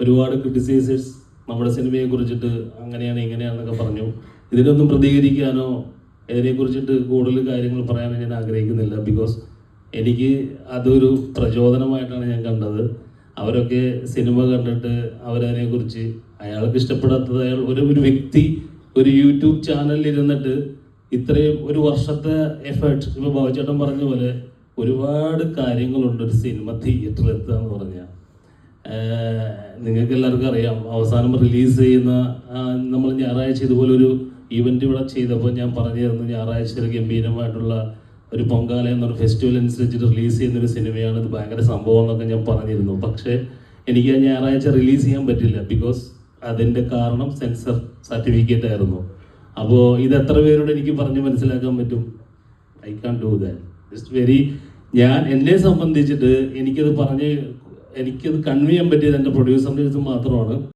ഒരുപാട് ക്രിറ്റിസൈസേഴ്സ് നമ്മുടെ സിനിമയെ കുറിച്ചിട്ട് അങ്ങനെയാണ് ഇങ്ങനെയാണെന്നൊക്കെ പറഞ്ഞു. ഇതിനൊന്നും പ്രതികരിക്കാനോ ഇതിനെക്കുറിച്ചിട്ട് കൂടുതൽ കാര്യങ്ങൾ പറയാനോ ഞാൻ ആഗ്രഹിക്കുന്നില്ല. ബിക്കോസ് എനിക്ക് അതൊരു പ്രചോദനമായിട്ടാണ് ഞാൻ കണ്ടത്. അവരൊക്കെ സിനിമ കണ്ടിട്ട് അവരതിനെക്കുറിച്ച് അയാൾക്ക് ഇഷ്ടപ്പെടാത്തത് ഒരു വ്യക്തി ഒരു യൂട്യൂബ് ചാനലിൽ ഇരുന്നിട്ട് ഇത്രയും ഒരു വർഷത്തെ എഫേർട്ട്, ഇപ്പോൾ ബാബുചേട്ടൻ പറഞ്ഞ പോലെ ഒരുപാട് കാര്യങ്ങളുണ്ട് ഒരു സിനിമ തിയേറ്ററിൽ എത്തുക എന്ന് പറഞ്ഞാൽ. നിങ്ങൾക്ക് എല്ലാവർക്കും അറിയാം, അവസാനം റിലീസ് ചെയ്യുന്ന നമ്മൾ ഞായറാഴ്ച ഇതുപോലൊരു ഈവൻറ്റ് ഇവിടെ ചെയ്തപ്പോൾ ഞാൻ പറഞ്ഞിരുന്നു, ഞായറാഴ്ച ഒരു ഗംഭീരമായിട്ടുള്ള ഒരു പൊങ്കാല എന്നൊരു ഫെസ്റ്റിവൽ അനുസരിച്ചിട്ട് റിലീസ് ചെയ്യുന്നൊരു സിനിമയാണ്, ഇത് ഭയങ്കര സംഭവം എന്നൊക്കെ ഞാൻ പറഞ്ഞിരുന്നു. പക്ഷേ എനിക്ക് ആ ഞായറാഴ്ച റിലീസ് ചെയ്യാൻ പറ്റില്ല. ബിക്കോസ് അതിൻ്റെ കാരണം സെൻസർ സർട്ടിഫിക്കറ്റ് ആയിരുന്നു. അപ്പോൾ ഇത് എത്ര പേരോട് എനിക്ക് പറഞ്ഞ് മനസ്സിലാക്കാൻ പറ്റും? I can do that. Just very എന്നെ സംബന്ധിച്ചിട്ട് എനിക്കത് കൺവേ ചെയ്യാൻ പറ്റിയത് എൻ്റെ പ്രൊഡ്യൂസറിൻ്റെ അടുത്ത് മാത്രമാണ്.